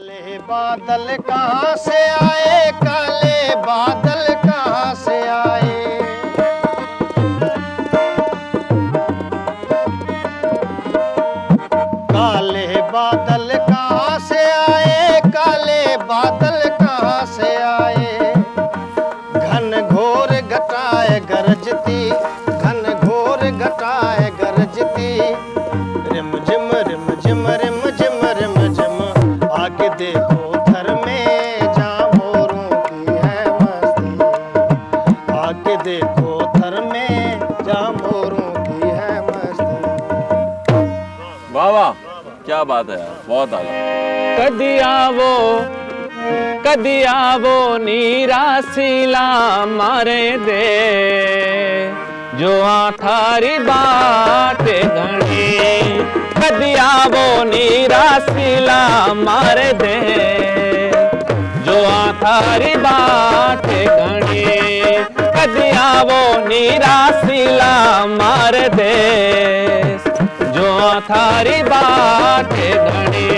काले बादल कहाँ से आए, काले बादल कहाँ से आए। काले बादल कहाँ से आए, काले बादल कहाँ से आए। घन घोर घटाए गरजती, घन घोर घटाए गरजती। रिम झिम रिम झिम रिम झिम रिम झिम, आगे देखो घर में जहाँ मोरों की है मस्ती। आगे देखो घर में जहाँ मोरों की है मस्ती। वाह वाह, क्या बात है यार, बहुत आला। कदी आवो नीरासीला मारे दे, जो थारी बात घणी। कदी आवो नीरासीला मारे दे, जो थारी बात घणी। कदी आवो नीरासीला मारे दे, जो थारी बात घणी।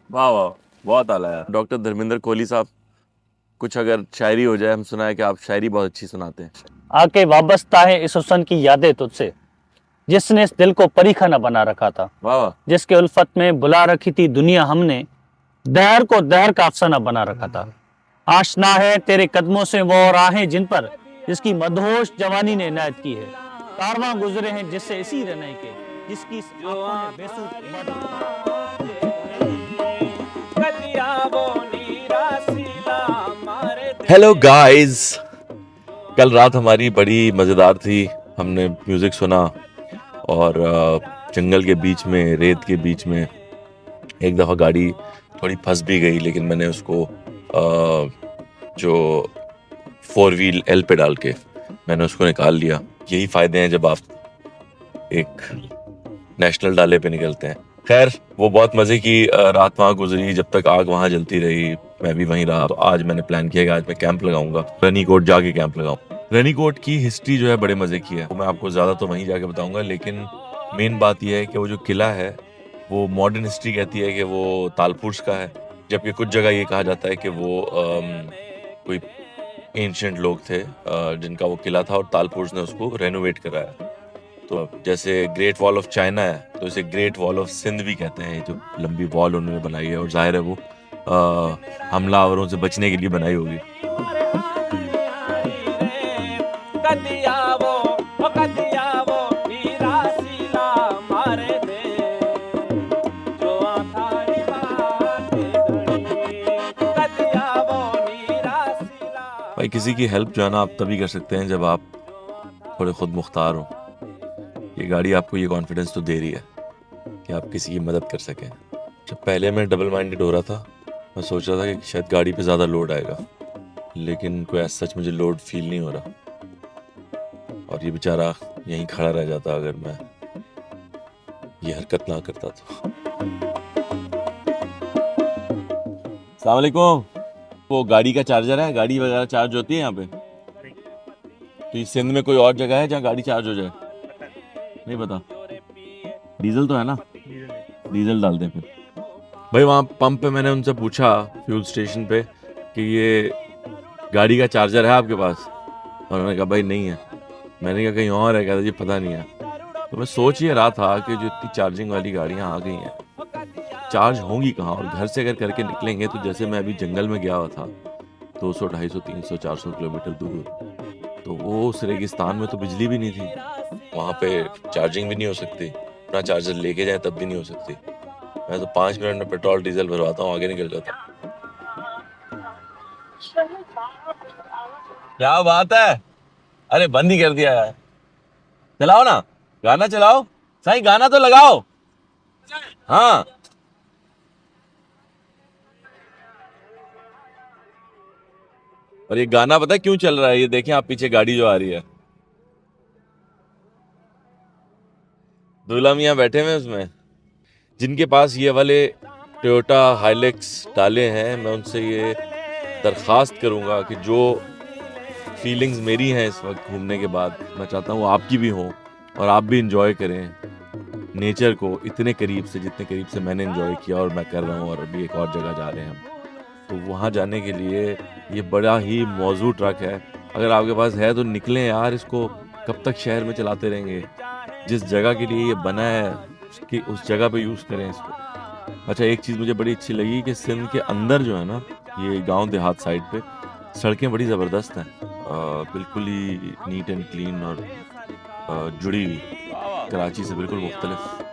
वाह वाह, बहुत आला है। डॉक्टर धर्मेंद्र कोहली साहब, कुछ अगर शायरी हो जाए। हम सुना है कि आप शायरी बहुत अच्छी सुनाते हैं। आके वाबस्ता है इस हुस्न की यादें तुझसे, जिसने इस दिल को परीखा न बना रखा था। वाह वाह, जिसके उल्फत में बुला रखी थी दुनिया हमने, दहर को दहर का अफसाना बना रखा था। आशना है तेरे कदमों से वो राहें जिन पर जिसकी मदहोश जवानी ने इनायत की है। कारवां गुजरे हैं जिससे इसी रने के, जिसकी आंखों ने बेसुध हेलो गाइस, कल रात हमारी बड़ी मज़ेदार थी। हमने म्यूज़िक सुना और जंगल के बीच में, रेत के बीच में एक दफ़ा गाड़ी थोड़ी फंस भी गई, लेकिन मैंने उसको जो 4 व्हील एल पे डाल के मैंने उसको निकाल लिया। यही फ़ायदे हैं जब आप एक नेशनल डाले पे निकलते हैं। खैर, वो बहुत मज़े की रात वहाँ गुजरी, जब तक आग वहाँ जलती रही मैं भी वहीं रहा। तो आज मैंने प्लान किया कि आज मैं कैंप लगाऊंगा, रनीकोट जाके कैंप लगाऊं। रनीकोट की हिस्ट्री जो है बड़े मज़े की है, मैं आपको ज़्यादा तो वहीं जाके बताऊंगा, लेकिन मेन बात यह है कि वो जो किला है वो मॉडर्न हिस्ट्री कहती है कि वो तालपुरुष का है, जबकि कुछ जगह ये कहा जाता है कि वो कोई एंशिएंट लोग थे जिनका वो किला था और तालपुरुष ने उसको रेनोवेट कराया। तो जैसे ग्रेट वॉल ऑफ चाइना है तो इसे ग्रेट वॉल ऑफ सिंध भी कहते हैं, जो लंबी वॉल उन्होंने बनाई है, और जाहिर है वो हमलावरों से बचने के लिए बनाई होगी। भाई, किसी की हेल्प जो है ना आप तभी कर सकते हैं जब आप थोड़े खुद मुख्तार हो। ये गाड़ी आपको ये कॉन्फिडेंस तो दे रही है कि आप किसी की मदद कर सकें। जब पहले मैं डबल माइंडेड हो रहा था, मैं सोच रहा था कि शायद गाड़ी पे ज़्यादा लोड आएगा, लेकिन कोई ऐसा सच मुझे लोड फील नहीं हो रहा। और ये बेचारा यहीं खड़ा रह जाता अगर मैं ये हरकत ना करता तो। अस्सलाम वालेकुम। वो गाड़ी का चार्जर है, गाड़ी वगैरह चार्ज होती है यहाँ पे? तो इस सिंध में कोई और जगह है जहाँ गाड़ी चार्ज हो जाए? नहीं पता। डीजल तो है ना? डीजल डाल दें फिर। भाई, वहाँ पंप पे मैंने उनसे पूछा, फ्यूल स्टेशन पे, कि ये गाड़ी का चार्जर है आपके पास? और उन्होंने कहा भाई नहीं है। मैंने कहा कहीं और है? कहता जी पता नहीं है। तो मैं सोच ये रहा था कि जो इतनी चार्जिंग वाली गाड़ियाँ आ गई हैं, चार्ज होंगी कहाँ? और घर से अगर करके निकलेंगे तो जैसे मैं अभी जंगल में गया हुआ था 200, 250, 300, 400 किलोमीटर दूर, तो वो उस रेगिस्तान में तो बिजली भी नहीं थी, वहाँ पे चार्जिंग भी नहीं हो सकती, अपना चार्जर लेके जाए तब भी नहीं हो सकती। मैं तो 5 मिनट में पेट्रोल डीजल भरवाता हूँ, आगे निकल जाता। क्या बात है? अरे बंद ही कर दिया यार। चलाओ ना, गाना चलाओ। सही गाना तो लगाओ। हाँ, और ये गाना पता है क्यों चल रहा है? ये देखें आप पीछे गाड़ी जो आ रही है, दूल्हा मियाँ बैठे हुए उसमें। जिनके पास ये वाले टोयोटा हाइलेक्स डाले हैं, मैं उनसे ये दरख्वास्त करूंगा कि जो फीलिंग्स मेरी हैं इस वक्त घूमने के बाद, मैं चाहता हूँ आपकी भी हो और आप भी इंजॉय करें नेचर को इतने करीब से जितने करीब से मैंने इंजॉय किया और मैं कर रहा हूँ। और अभी एक और जगह जा रहे हैं हम, तो वहाँ जाने के लिए ये बड़ा ही मौजू ट्रक है। अगर आपके पास है तो निकलें यार, इसको कब तक शहर में चलाते रहेंगे। जिस जगह के लिए ये बना है उसकी उस जगह पे यूज़ करें इसको। अच्छा, एक चीज़ मुझे बड़ी अच्छी लगी कि सिंध के अंदर जो है ना, ये गांव देहात साइड पे सड़कें बड़ी ज़बरदस्त हैं, बिल्कुल ही नीट एंड क्लीन और जुड़ी हुई, कराची से बिल्कुल मुख्तलिफ।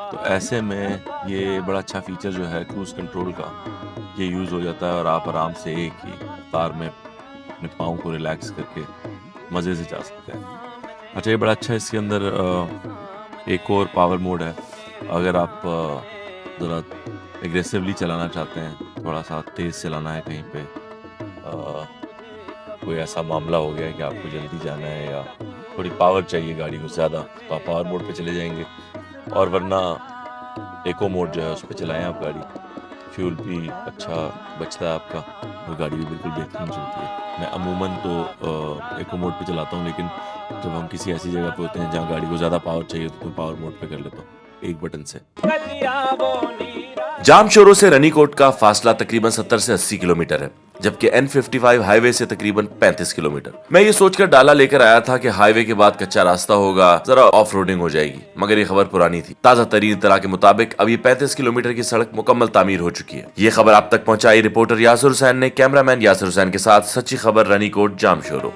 तो ऐसे में ये बड़ा अच्छा फीचर जो है क्रूज़ कंट्रोल का, ये यूज़ हो जाता है और आप आराम से एक ही तार में अपने पाँव को रिलैक्स करके मज़े से जा सकते हैं। अच्छा, ये बड़ा अच्छा है। इसके अंदर एक और पावर मोड है। अगर आप ज़रा एग्रेसिवली चलाना चाहते हैं, थोड़ा सा तेज़ चलाना है, कहीं पे कोई ऐसा मामला हो गया है कि आपको जल्दी जाना है या थोड़ी पावर चाहिए गाड़ी को ज़्यादा, तो आप पावर मोड पे चले जाएंगे। और वरना एको मोड जो है उस पर चलाएं आप गाड़ी, फ्यूल भी अच्छा बचता है आपका और गाड़ी भी बिल्कुल बेहतरीन चलती है। मैं अमूमन तो एको मोड पे चलाता हूँ, लेकिन जब हम किसी ऐसी जगह पे होते हैं जहाँ गाड़ी को ज़्यादा पावर चाहिए तो मैं पावर मोड पे कर लेता हूँ एक बटन से। जामशोरो से रनीकोट का फासला तकरीबन 70 से 80 किलोमीटर है, जबकि N55 हाईवे से तकरीबन 35 किलोमीटर। मैं ये सोचकर डाला लेकर आया था कि हाईवे के बाद कच्चा रास्ता होगा, जरा ऑफ रोडिंग हो जाएगी, मगर ये खबर पुरानी थी। ताजा तरीन इत्तला के मुताबिक अभी 35 किलोमीटर की सड़क मुकम्मल तामीर हो चुकी है। ये खबर आप तक पहुंचाई रिपोर्टर यासिर हुसैन ने, कैमरामैन यासिर हुसैन के साथ सच्ची खबर रनीकोट जामशोरो।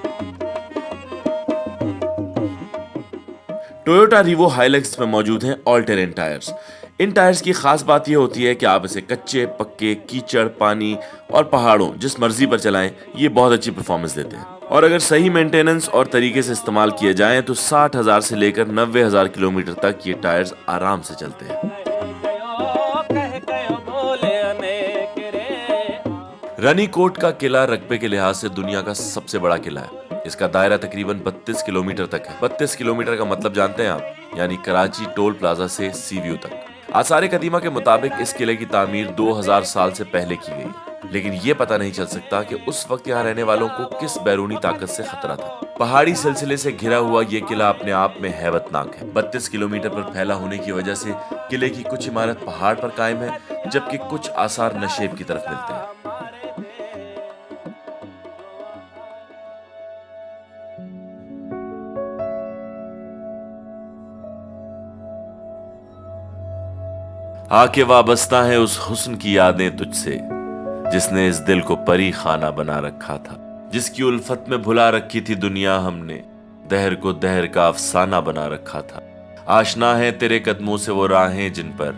टोयोटा रीवो हाइलक्स में मौजूद हैं ऑल टेरेन टायर्स। इन टायर्स की खास बात यह होती है कि आप इसे कच्चे, पक्के, कीचड़, पानी और पहाड़ों जिस मर्जी पर चलाएं, ये बहुत अच्छी परफॉर्मेंस देते हैं। और अगर सही मेंटेनेंस और तरीके से इस्तेमाल किए जाएं तो 60,000 से लेकर 90,000 किलोमीटर तक ये टायर्स आराम से चलते हैं। रनीकोट का किला रकबे के लिहाज से दुनिया का सबसे बड़ा किला है। इसका दायरा तकरीबन 32 किलोमीटर तक है। 32 किलोमीटर का मतलब जानते हैं आप? यानी कराची टोल प्लाजा से सी व्यू तक। आसार कदीमा के मुताबिक इस किले की तामीर 2000 साल से पहले की गई, लेकिन ये पता नहीं चल सकता कि उस वक्त यहाँ रहने वालों को किस बैरूनी ताकत से खतरा था। पहाड़ी सिलसिले से घिरा हुआ ये किला अपने आप में हैबतनाक है। 32 किलोमीटर पर फैला होने की वजह से किले की कुछ इमारत पहाड़ पर कायम है, जबकि कुछ आसार नशेब की तरफ मिलते हैं। आके वाबस्ता है उस हुस्न की यादें तुझसे, जिसने इस दिल को परी खाना बना रखा था, जिसकी उल्फत में भुला रखी थी दुनिया हमने, दहर को दहर का अफसाना बना रखा था। आशना है तेरे कदमों से वो राहें जिन पर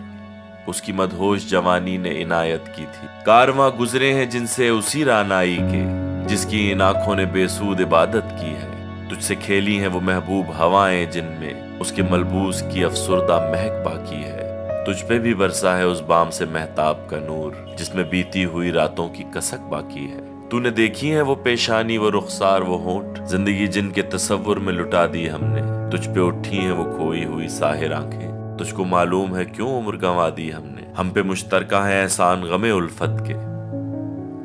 उसकी मदहोश जवानी ने इनायत की थी। कारवां गुजरे हैं जिनसे उसी रानाई के, जिसकी इन आंखों ने बेसूद इबादत की है। तुझसे खेली हैं वो महबूब हवाएं जिनमें उसके मलबूस की अफसुर्दा महक बाकी है। तुझ पे भी बरसा है उस बाम से महताब का नूर, जिसमें बीती हुई रातों की कसक बाकी है। तूने देखी है वो पेशानी, वो रुखसार, वो होंठ, जिंदगी जिनके तसव्वुर में लुटा दी हमने। तुझ पे उठी हैं वो खोई हुई साहिर आंखें, तुझको मालूम है क्यों उम्र गंवा दी हमने। हम पे मुश्तरका है एहसान गमे उल्फत के,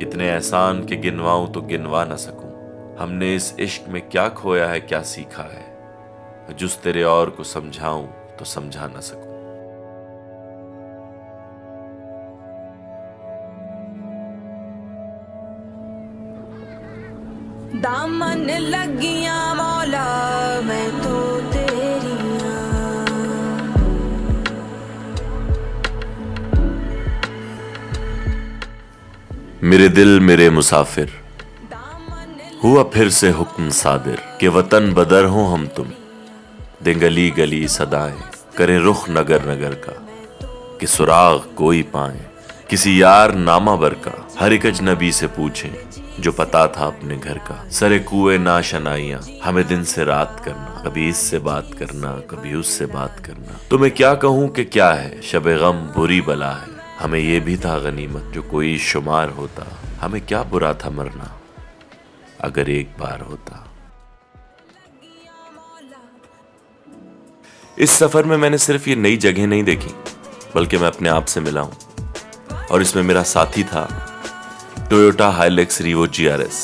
इतने एहसान के गिनवाऊं तो गिनवा न सकूं। हमने इस इश्क में क्या खोया है, क्या सीखा है, जुस तेरे और को समझाऊं तो समझा न सकूं। दामन लगियां मौला मैं तो तेरियां, मेरे दिल मेरे मुसाफिर, हुआ फिर से हुक्म सादिर के वतन बदर हो हम तुम। दे गली गली सदाएं करें रुख नगर नगर का, कि सुराग कोई पाए किसी यार नामा बर का। हर एक अजनबी से पूछें जो पता था अपने घर का। सरे कुएं नाशनाइयां हमें दिन से रात करना, कभी इससे बात करना कभी उससे बात करना। तुम्हें क्या कहूँ कि क्या है शबे गम बुरी बला है। हमें ये भी था गनीमत जो कोई शुमार होता, हमें क्या बुरा था मरना अगर एक बार होता। इस सफर में मैंने सिर्फ ये नई जगह नहीं देखी, बल्कि मैं अपने आप से मिला हूं। और इसमें मेरा साथी था टोयोटा हाइलक्स रीवो GRS।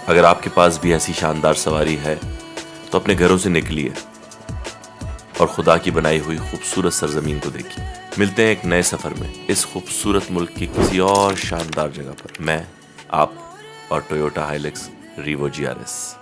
अगर आपके पास भी ऐसी शानदार सवारी है तो अपने घरों से निकलिए और खुदा की बनाई हुई खूबसूरत सरजमीन को देखिए। मिलते हैं एक नए सफर में इस खूबसूरत मुल्क की किसी और शानदार जगह पर। मैं, आप और टोयोटा हाइलक्स रीवो GRS।